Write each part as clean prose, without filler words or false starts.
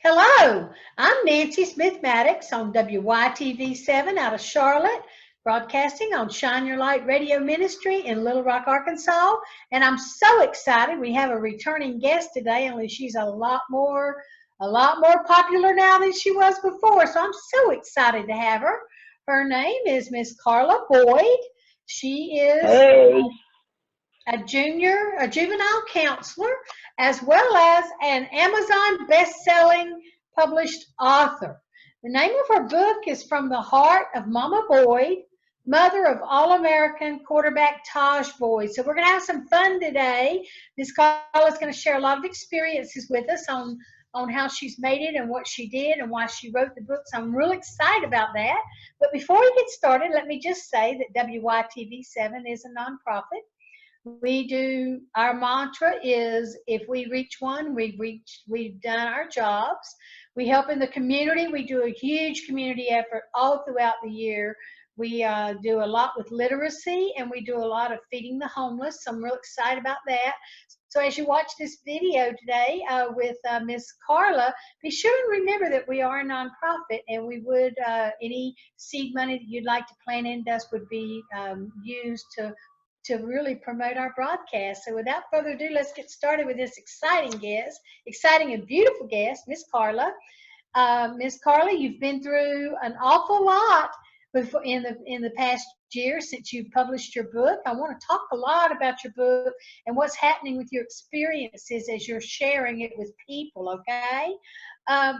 Hello, I'm Nancy Smith-Maddox on WYTV7 out of Charlotte, broadcasting on Shine Your Light Radio Ministry in Little Rock, Arkansas. And I'm so excited. We have a returning guest today, only she's a lot more popular now than she was before. So I'm so excited to have her. Her name is Miss Carla Boyd. She is a juvenile counselor, as well as an Amazon best-selling published author. The name of her book is From the Heart of Mama Boyd, mother of All-American quarterback Taj Boyd. So we're going to have some fun today. Miss Carla is going to share a lot of experiences with us on how she's made it and what she did and why she wrote the book. So I'm really excited about that. But before we get started, let me just say that WYTV7 is a nonprofit. Our mantra is, if we reach one, we've done our jobs. We help in the community. We do a huge community effort all throughout the year. We do a lot with literacy, and we do a lot of feeding the homeless. So I'm real excited about that. So as you watch this video today with Miss Carla, be sure and remember that we are a nonprofit, and we would, any seed money that you'd like to plant in us would be used to really promote our broadcast. So without further ado, let's get started with this exciting and beautiful guest, Miss Carla. Miss Carla, you've been through an awful lot in the past year since you published your book. I want to talk a lot about your book and what's happening with your experiences as you're sharing it with people, okay?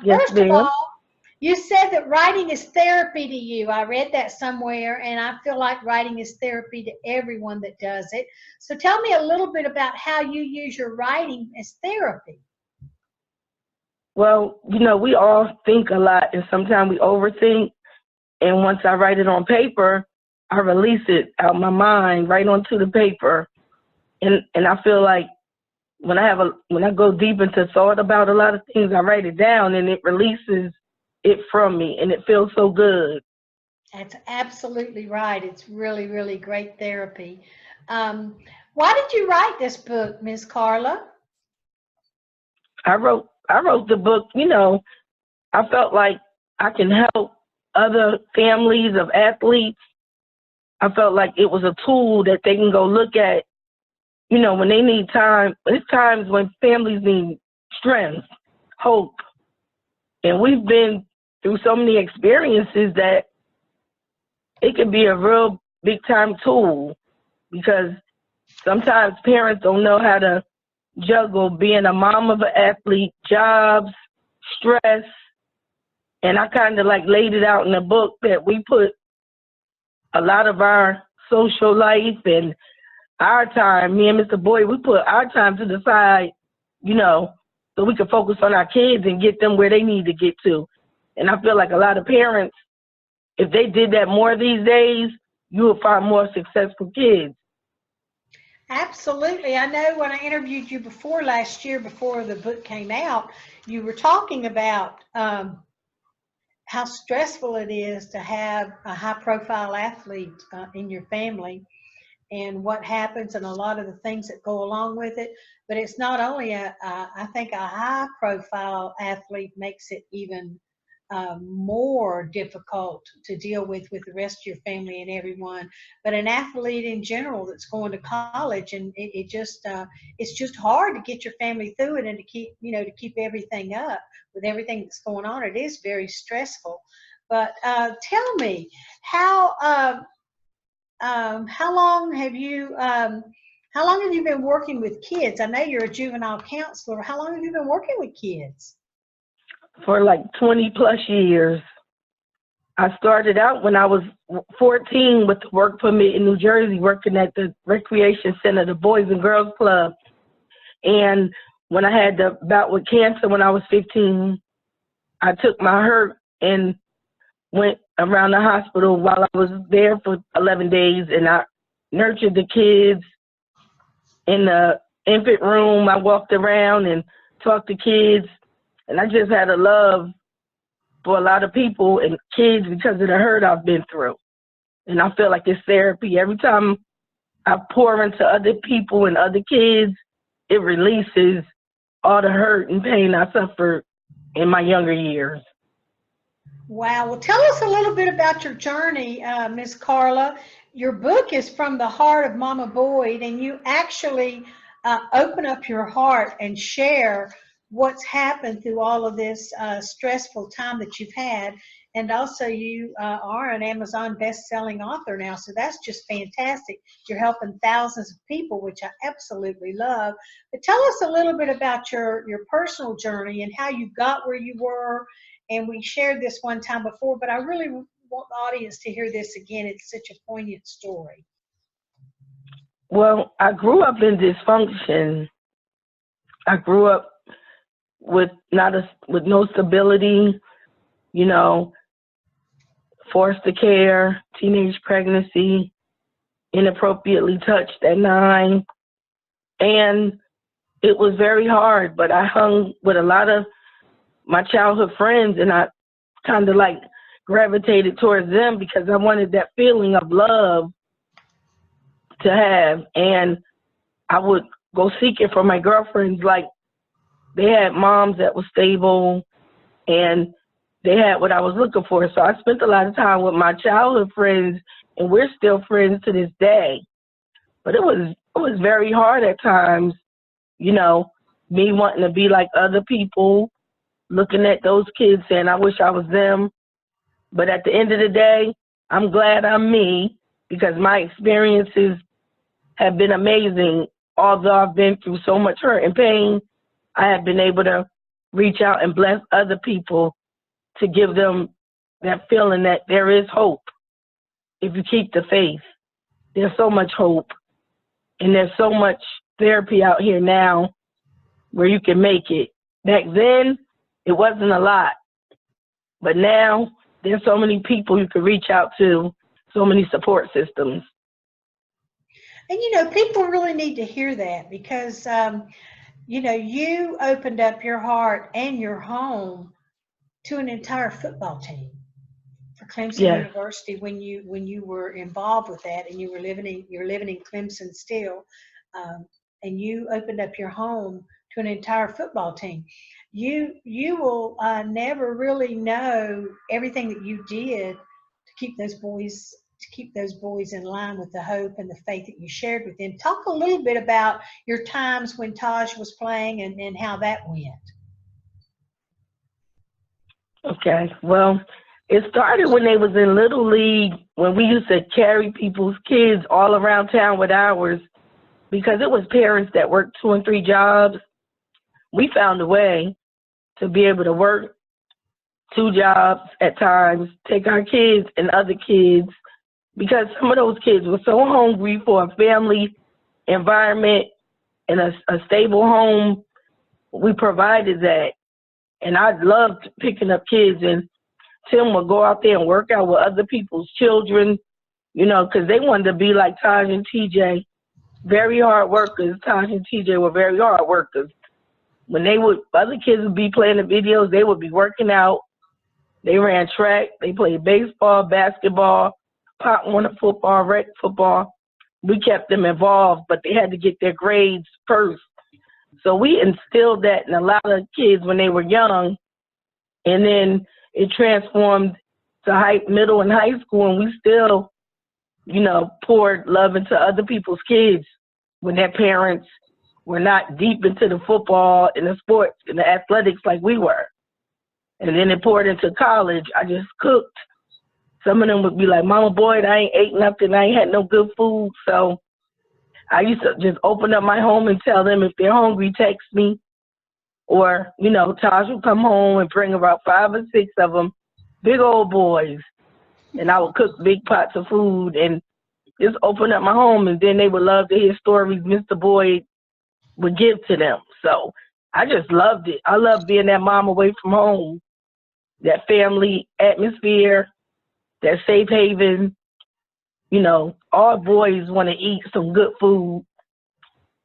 Yes, first of all, you said that writing is therapy to you. I read that somewhere, and I feel like writing is therapy to everyone that does it. So tell me a little bit about how you use your writing as therapy. Well, we all think a lot, and sometimes we overthink. And once I write it on paper, I release it out my mind right onto the paper. And I feel like when I go deep into thought about a lot of things, I write it down, and it releases it from me, and it feels so good. That's absolutely right. It's really, really great therapy. Why did you write this book, Miss Carla? I wrote the book, I felt like I can help other families of athletes. I felt like it was a tool that they can go look at, when they need time. There's times when families need strength, hope. And we've been through so many experiences that it can be a real big time tool, because sometimes parents don't know how to juggle being a mom of an athlete, jobs, stress. And I kind of like laid it out in the book that we put a lot of our social life and our time, me and Mr. Boyd, we put our time to the side, so we can focus on our kids and get them where they need to get to. And I feel like a lot of parents, if they did that more these days, you would find more successful kids. Absolutely. I know when I interviewed you last year, before the book came out, you were talking about how stressful it is to have a high-profile athlete in your family, and what happens and a lot of the things that go along with it. But it's not only I think a high-profile athlete makes it even more difficult to deal with the rest of your family and everyone, but an athlete in general that's going to college, and it's just hard to get your family through it and to keep everything up with everything that's going on. It is very stressful. But tell me, how long have you been working with kids? I know you're a juvenile counselor. How long have you been working with kids? For like 20 plus years. I started out when I was 14 with the work permit in New Jersey, working at the recreation center, the Boys and Girls Club. And when I had the bout with cancer when I was 15, I took my hurt and went around the hospital while I was there for 11 days, and I nurtured the kids in the infant room. I walked around and talked to kids. And I just had a love for a lot of people and kids because of the hurt I've been through. And I feel like it's therapy. Every time I pour into other people and other kids, it releases all the hurt and pain I suffered in my younger years. Wow. Well, tell us a little bit about your journey, Miss Carla. Your book is From the Heart of Mama Boyd, and you actually open up your heart and share what's happened through all of this stressful time that you've had. And also, you are an Amazon best-selling author now, so that's just fantastic. You're helping thousands of people, which I absolutely love. But tell us a little bit about your personal journey and how you got where you were. And we shared this one time before, but I really want the audience to hear this again. It's such a poignant story. Well, I grew up in dysfunction. I grew up with with no stability, you know, forced care, teenage pregnancy, inappropriately touched at 9. And it was very hard, but I hung with a lot of my childhood friends, and I kind of like gravitated towards them because I wanted that feeling of love to have. And I would go seek it for my girlfriends. Like, they had moms that were stable and they had what I was looking for. So I spent a lot of time with my childhood friends, and we're still friends to this day. But it was very hard at times, you know, me wanting to be like other people, looking at those kids saying, I wish I was them. But at the end of the day, I'm glad I'm me, because my experiences have been amazing. Although I've been through so much hurt and pain, I have been able to reach out and bless other people, to give them that feeling that there is hope. If you keep the faith, there's so much hope. And there's so much therapy out here now where you can make it. Back then, it wasn't a lot. But now, there's so many people you can reach out to, so many support systems. And, you know, people really need to hear that because, you know, you opened up your heart and your home to an entire football team for Clemson Yes. University when you were involved with that, and you're living in Clemson still, and you opened up your home to an entire football team. You will never really know everything that you did to keep those boys in line with the hope and the faith that you shared with them. Talk a little bit about your times when Taj was playing and how that went. Okay. Well, it started when they was in Little League, when we used to carry people's kids all around town with ours, because it was parents that worked 2 and 3 jobs. We found a way to be able to work 2 jobs at times, take our kids and other kids, because some of those kids were so hungry for a family environment and a stable home. We provided that. And I loved picking up kids, and Tim would go out there and work out with other people's children, you know, because they wanted to be like Taj and TJ, very hard workers. Taj and TJ were very hard workers. When other kids would be playing the videos, they would be working out. They ran track, they played baseball, basketball, pop warner football, rec football. We kept them involved, but they had to get their grades first. So we instilled that in a lot of kids when they were young, and then it transformed to middle and high school, and we still, you know, poured love into other people's kids when their parents were not deep into the football and the sports and the athletics like we were. And then it poured into college. I just cooked. Some of them would be like, Mama Boyd, I ain't ate nothing. I ain't had no good food. So I used to just open up my home and tell them if they're hungry, text me. Or, you know, Taj would come home and bring about 5 or 6 of them, big old boys. And I would cook big pots of food and just open up my home. And then they would love to hear stories Mr. Boyd would give to them. So I just loved it. I loved being that mom away from home, that family atmosphere, that safe haven. You know, all boys want to eat some good food.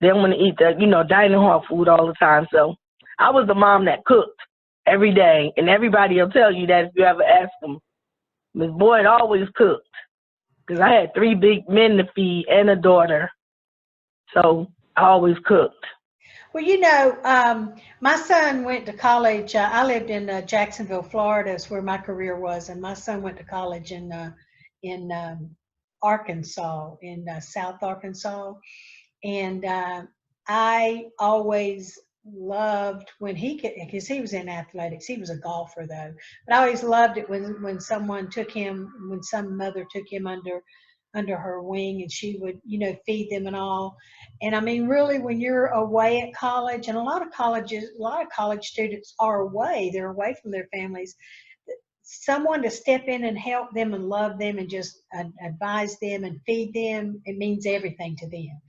They want to eat the, you know, dining hall food all the time. So I was the mom that cooked every day, and everybody will tell you that if you ever ask them. Miss Boyd always cooked, because I had 3 big men to feed and a daughter. So I always cooked. Well, my son went to college. I lived in Jacksonville, Florida, is where my career was, and my son went to college in Arkansas, in South Arkansas. And I always loved when he could, because he was in athletics. He was a golfer though, but I always loved it when someone took him, when some mother took him under her wing, and she would, feed them and all. And I mean, really, when you're away at college, and a lot of college students are away, they're away from their families, someone to step in and help them and love them and just advise them and feed them, it means everything to them.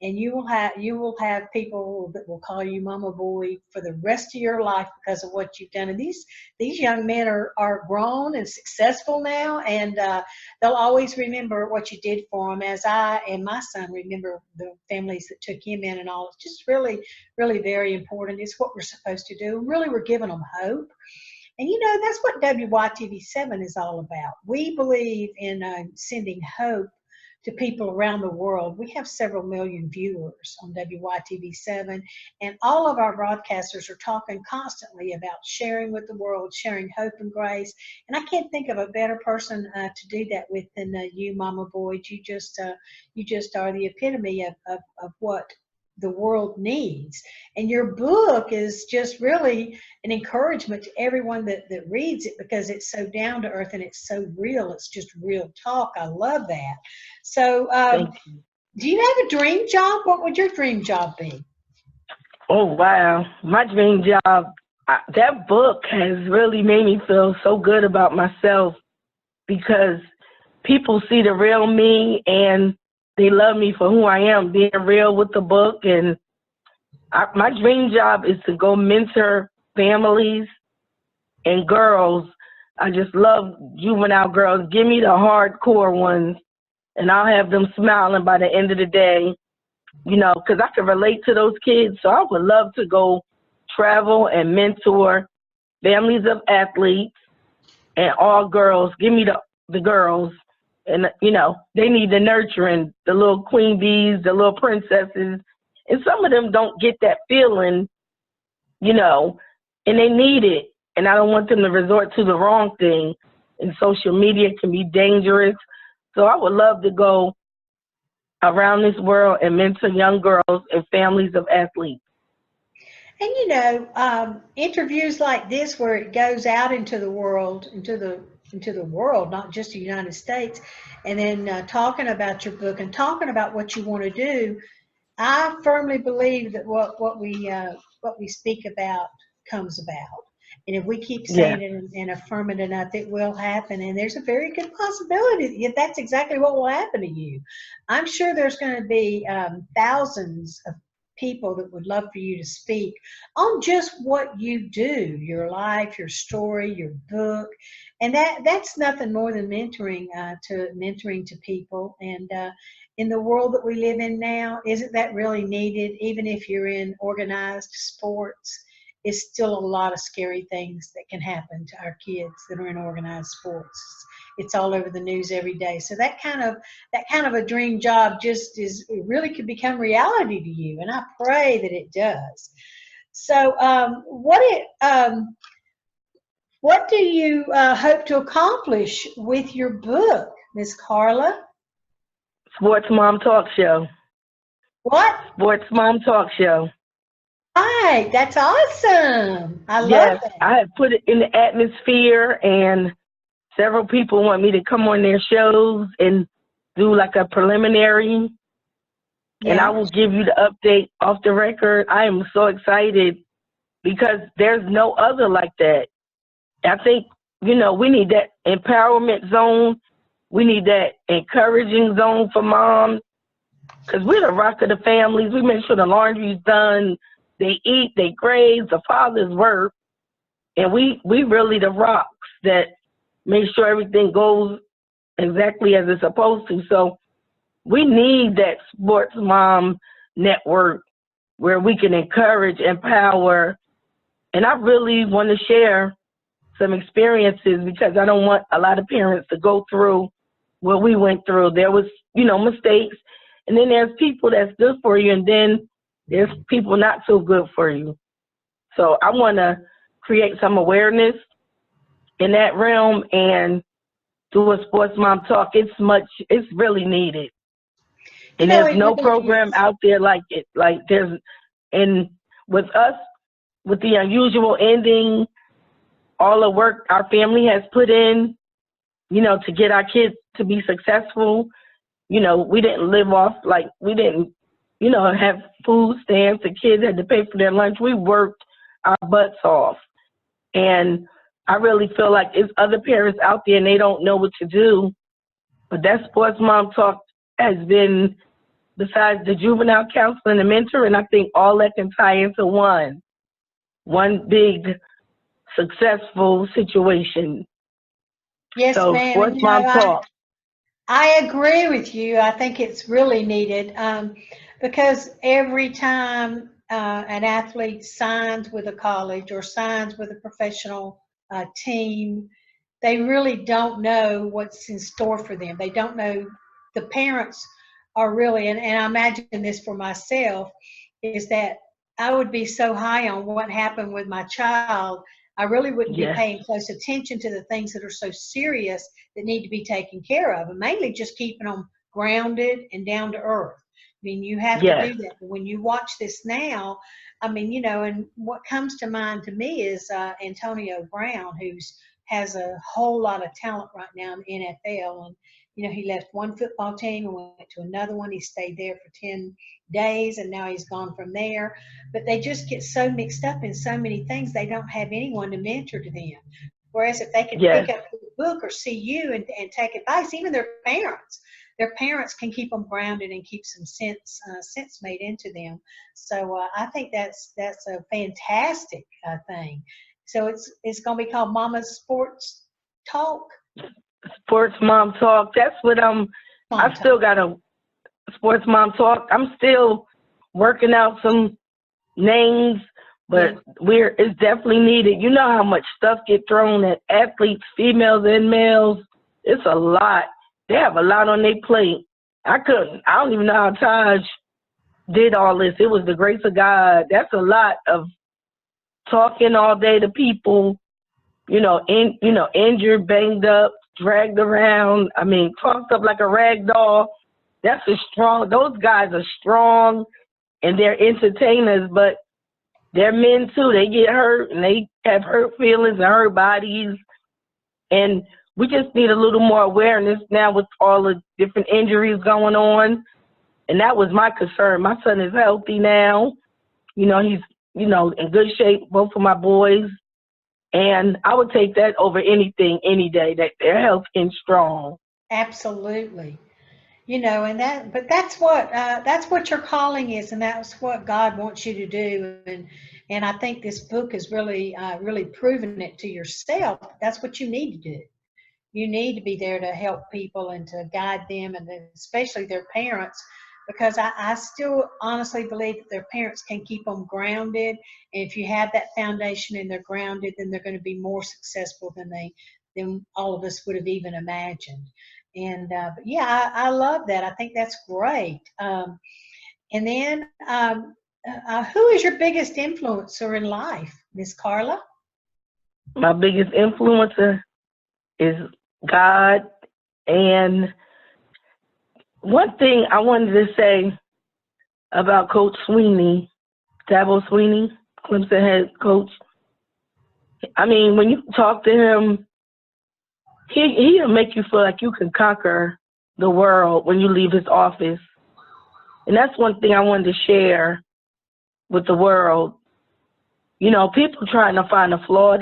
And you will have people that will call you mama boy for the rest of your life because of what you've done. And these young men are grown and successful now, and they'll always remember what you did for them, as I and my son remember the families that took him in and all. It's just really, really very important. It's what we're supposed to do. Really, we're giving them hope. And that's what WYTV7 is all about. We believe in sending hope to people around the world. We have several million viewers on WYTV7, and all of our broadcasters are talking constantly about sharing with the world, sharing hope and grace. And I can't think of a better person to do that with than you, Mama Boyd. You just are the epitome of what the world needs. And your book is just really an encouragement to everyone that reads it, because it's so down to earth and it's so real. It's just real talk. I love that. So do you have a dream job? What would your dream job be? Oh, wow. My dream job, that book has really made me feel so good about myself, because people see the real me and they love me for who I am, being real with the book. And my dream job is to go mentor families and girls. I just love juvenile girls. Give me the hardcore ones, and I'll have them smiling by the end of the day, because I can relate to those kids. So I would love to go travel and mentor families of athletes and all girls. Give me the girls. And, they need the nurturing, the little queen bees, the little princesses. And some of them don't get that feeling, and they need it. And I don't want them to resort to the wrong thing. And social media can be dangerous. So I would love to go around this world and mentor young girls and families of athletes. And interviews like this, where it goes out into the world, into the world, not just the United States, and then talking about your book and talking about what you want to do, I firmly believe that what we speak about comes about. And if we keep saying it and affirm it enough, it will happen. And there's a very good possibility that that's exactly what will happen to you. I'm sure there's going to be thousands of people that would love for you to speak on just what you do, your life, your story, your book. And that's nothing more than mentoring to people. And in the world that we live in now, isn't that really needed? Even if you're in organized sports, it's still a lot of scary things that can happen to our kids that are in organized sports. It's all over the news every day. So that kind of a dream job it really could become reality to you, and I pray that it does. So what do you hope to accomplish with your book, Miss Carla? Sports Mom Talk Show. What? Sports Mom Talk Show. Right, that's awesome. I love it. I have put it in the atmosphere, and several people want me to come on their shows and do like a preliminary, and I will give you the update off the record. I am so excited because there's no other like that. I think, we need that empowerment zone. We need that encouraging zone for moms, because we're the rock of the families. We make sure the laundry's done. They eat, they graze, the fathers work, and we really the rocks that make sure everything goes exactly as it's supposed to. So we need that sports mom network where we can encourage, empower, and I really want to share some experiences, because I don't want a lot of parents to go through what we went through. There was, mistakes, and then there's people that's good for you, and then there's people not so good for you. So I want to create some awareness in that realm and do a sports mom talk. It's really needed. You And know, there's it no really program is. out there like it. Like and with us, with the unusual ending, all the work our family has put in, to get our kids to be successful. We didn't live off, like, we didn't, have food stamps. The kids had to pay for their lunch. We worked our butts off. And I really feel like there's other parents out there and they don't know what to do. But that sports mom talk has been, besides the juvenile counseling and mentoring, I think all that can tie into one big successful situation. Yes, So ma'am. sports And mom talk. I agree with you. I think it's really needed because every time an athlete signs with a college or signs with a professional team, they really don't know what's in store for them. They don't know. The parents are really, and I imagine this for myself, is that I would be so high on what happened with my child, I really wouldn't be Yes, paying close attention to the things that are so serious that need to be taken care of, and mainly just keeping them grounded and down to earth. I mean, you have to yes, do that. But when you watch this now, I mean, and what comes to mind to me is Antonio Brown, who's has a whole lot of talent right now in the NFL. And, he left one football team and went to another one. He stayed there for 10 days and now he's gone from there. But they just get so mixed up in so many things, they don't have anyone to mentor to them. Whereas if they can yes. pick up the book or see you and take advice, even their parents can keep them grounded and keep some sense made into them. So I think that's a fantastic thing. So it's going to be called Mama's Sports Talk. Sports mom talk. That's what Mom I still Talk. got a sports mom talk. I'm still working out some names, Yeah, but it's definitely needed. You know how much stuff get thrown at athletes, females and males. It's a lot. They have a lot on their plate. I don't even know how Taj did all this. It was the grace of God. That's a lot of talking all day to people, injured, banged up, dragged around. I mean, tossed up like a rag doll. Those guys are strong and they're entertainers, but they're men too. They get hurt and they have hurt feelings and hurt bodies. And we just need a little more awareness now with all the different injuries going on. And that was my concern. My son is healthy now. He's, in good shape, both of my boys. And I would take that over anything, any day, that they're healthy and strong. absolutely. But that's what your calling is, and that's what God wants you to do. And I think this book has really proven it to yourself. That's what you need to do. You need to be there to help people and to guide them, and especially their parents, because I still honestly believe that their parents can keep them grounded. And if you have that foundation and they're grounded, then they're going to be more successful than all of us would have even imagined. And but yeah, I love that. I think that's great. And then, who is your biggest influencer in life, Miss Carla? My biggest influencer is God. And one thing I wanted to say about Coach Sweeney, Dabo Sweeney, Clemson head coach. I mean, when you talk to him, he'll make you feel like you can conquer the world when you leave his office. And that's one thing I wanted to share with the world. People trying to find a flaw.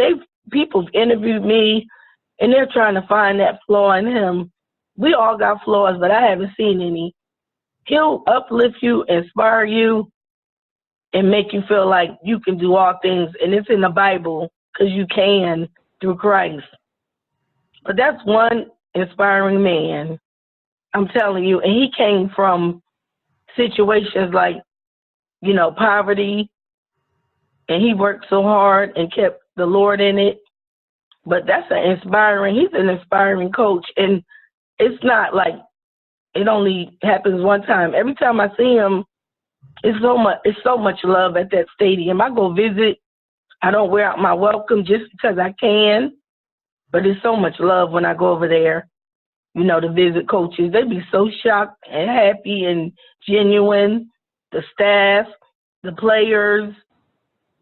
People've interviewed me, and they're trying to find that flaw in him. We all got flaws, but I haven't seen any. He'll uplift you, inspire you, and make you feel like you can do all things. And it's in the Bible, because you can through Christ. But that's one inspiring man, I'm telling you. And he came from situations like, poverty, and he worked so hard and kept the Lord in it. But he's an inspiring coach. And it's not like it only happens one time. Every time I see him, It's so much love at that stadium. I go visit. I don't wear out my welcome just because I can, but it's so much love when I go over there, you know, to visit coaches. They be so shocked and happy and genuine, the staff, the players.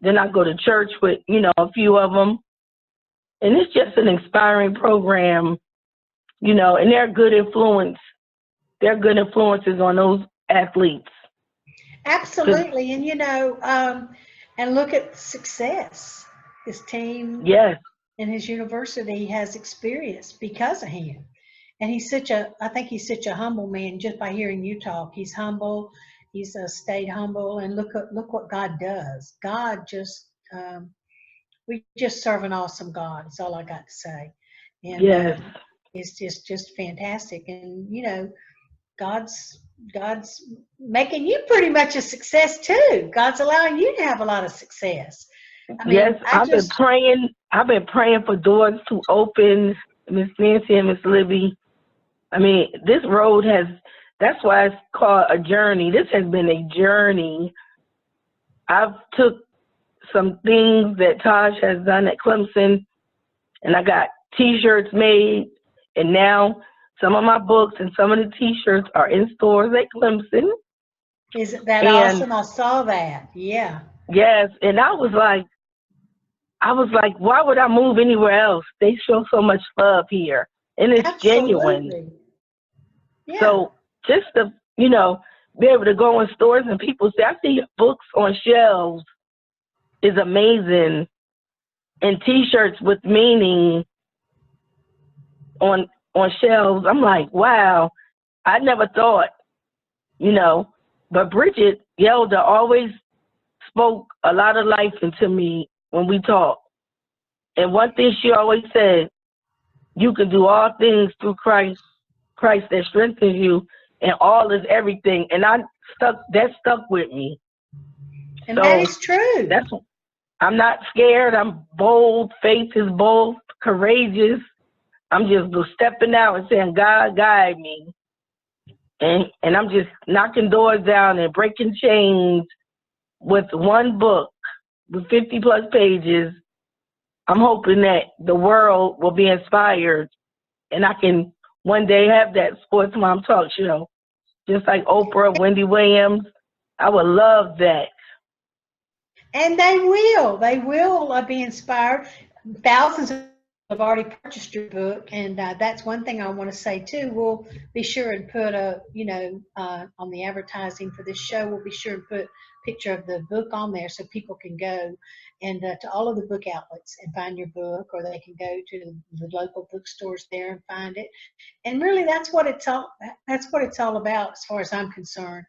Then I go to church with, you know, a few of them. And it's just an inspiring program, you know, and they're good influence. They're good influences on those athletes. Absolutely. And, you know, and look at success his team Yes. and his university has experienced because of him. And I think he's such a humble man just by hearing you talk. He's humble. He's stayed humble. And look what God does. God just, we just serve an awesome God. That's all I got to say. And Yes. it's just fantastic. And, you know, God's making you pretty much a success too. God's allowing you to have a lot of success. I mean, Yes, I've been praying. I've been praying for doors to open, Miss Nancy and Miss Libby. I mean, this road has. That's why it's called a journey. This has been a journey. I've took some things that Taj has done at Clemson, and I got T-shirts made, and now some of my books and some of the T-shirts are in stores at Clemson. Isn't that awesome? I saw that. Yeah. Yes, and I was like, why would I move anywhere else? They show so much love here, and it's genuine. Yeah. So just to, you know, be able to go in stores and people say, I see your books on shelves is amazing, and T-shirts with meaning on shelves. I'm like, wow, I never thought, you know, but Bridget Yelder always spoke a lot of life into me when we talked. And one thing she always said, you can do all things through Christ that strengthens you, and all is everything. And that stuck with me. And so that is true. I'm not scared. I'm bold. Faith is bold, courageous. I'm just stepping out and saying, God, guide me. And I'm just knocking doors down and breaking chains with one book with 50 plus pages. I'm hoping that the world will be inspired and I can one day have that sports mom talk show, just like Oprah, Wendy Williams. I would love that. And they will be inspired. Thousands have already purchased your book, and that's one thing I want to say too. We'll be sure and put on the advertising for this show, we'll be sure and put a picture of the book on there so people can go and to all of the book outlets and find your book, or they can go to the local bookstores there and find it. And really, that's what it's all about, as far as I'm concerned.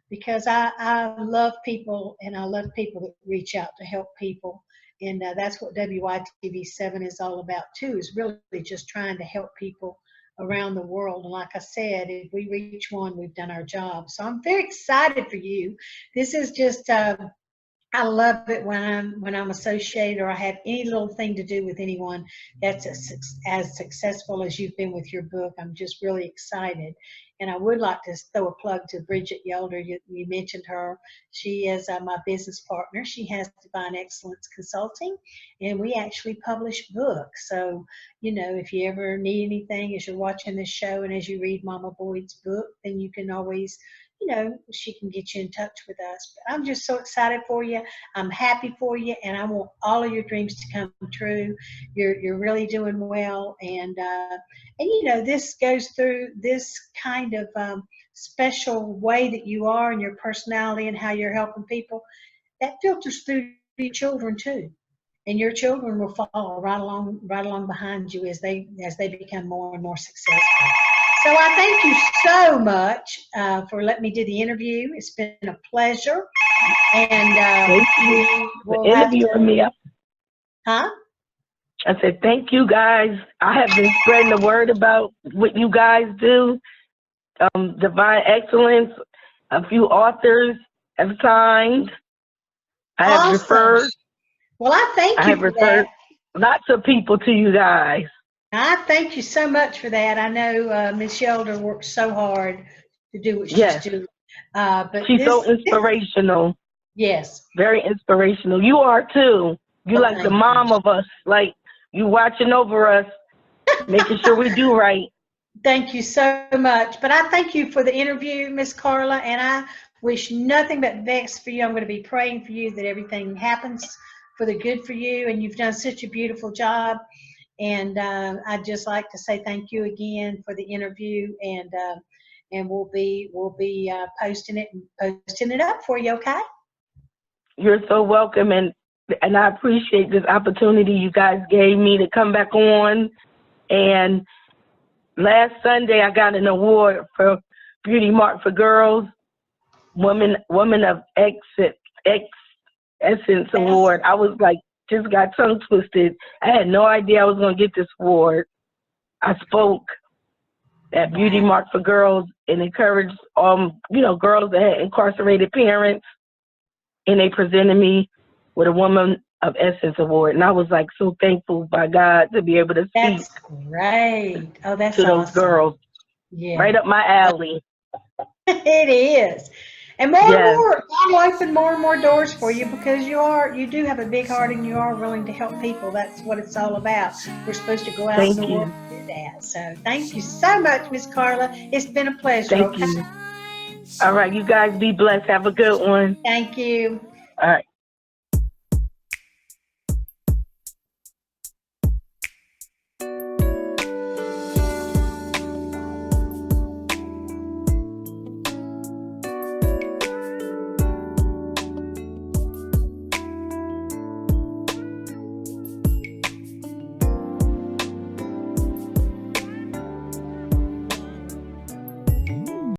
Because I love people, and I love people that reach out to help people. And that's what WYTV7 is all about too, is really just trying to help people around the world. And like I said, if we reach one, we've done our job. So I'm very excited for you. This is just, I love it when I'm associated, or I have any little thing to do with anyone that's as successful as you've been with your book. I'm just really excited. And I would like to throw a plug to Bridget Yelder. You mentioned her. She is my business partner. She has Divine Excellence Consulting, and we actually publish books. So, you know, if you ever need anything as you're watching this show and as you read Mama Boyd's book, then you can always, you know, she can get you in touch with us. But I'm just so excited for you. I'm happy for you, and I want all of your dreams to come true. You're really doing well, and you know, this goes through this kind of special way that you are, and your personality and how you're helping people. That filters through your children too, and your children will follow right along behind you as they become more and more successful. So I thank you so much for letting me do the interview. It's been a pleasure. And thank you for interviewing me. Huh? I said, thank you guys. I have been spreading the word about what you guys do. Divine Excellence, a few authors have signed. I have referred. Well, I thank you for that. Lots of people to you guys. I thank you so much for that. I know Ms. Yelder works so hard to do what she's doing. But She's so inspirational. Yes. Very inspirational. You are too. You Oh, like the thank mom you. of us. Like you watching over us, making sure we do right. Thank you so much. But I thank you for the interview, Miss Carla, and I wish nothing but best for you. I'm going to be praying for you that everything happens for the good for you, and you've done such a beautiful job. And I'd just like to say thank you again for the interview, and we'll be posting it up for you. Okay? You're so welcome, and I appreciate this opportunity you guys gave me to come back on. And last Sunday, I got an award for Beauty Mark for Girls, Woman of Essence Yes. Award. I was like, just got tongue twisted. I had no idea I was going to get this award. I spoke at Beauty Wow. Mark for Girls and encouraged, girls that had incarcerated parents, and they presented me with a Woman of Essence Award. And I was like so thankful by God to be able to speak That's great. Oh, that's to those awesome. girls. Yeah. Right up my alley. It is. And Yes. God will open more and more doors for you because you do have a big heart and you are willing to help people. That's what it's all about. We're supposed to go out in Thank the world you. and do that. So thank you so much, Miss Carla. It's been a pleasure. Thank Okay. you. All right. You guys be blessed. Have a good one. Thank you. All right.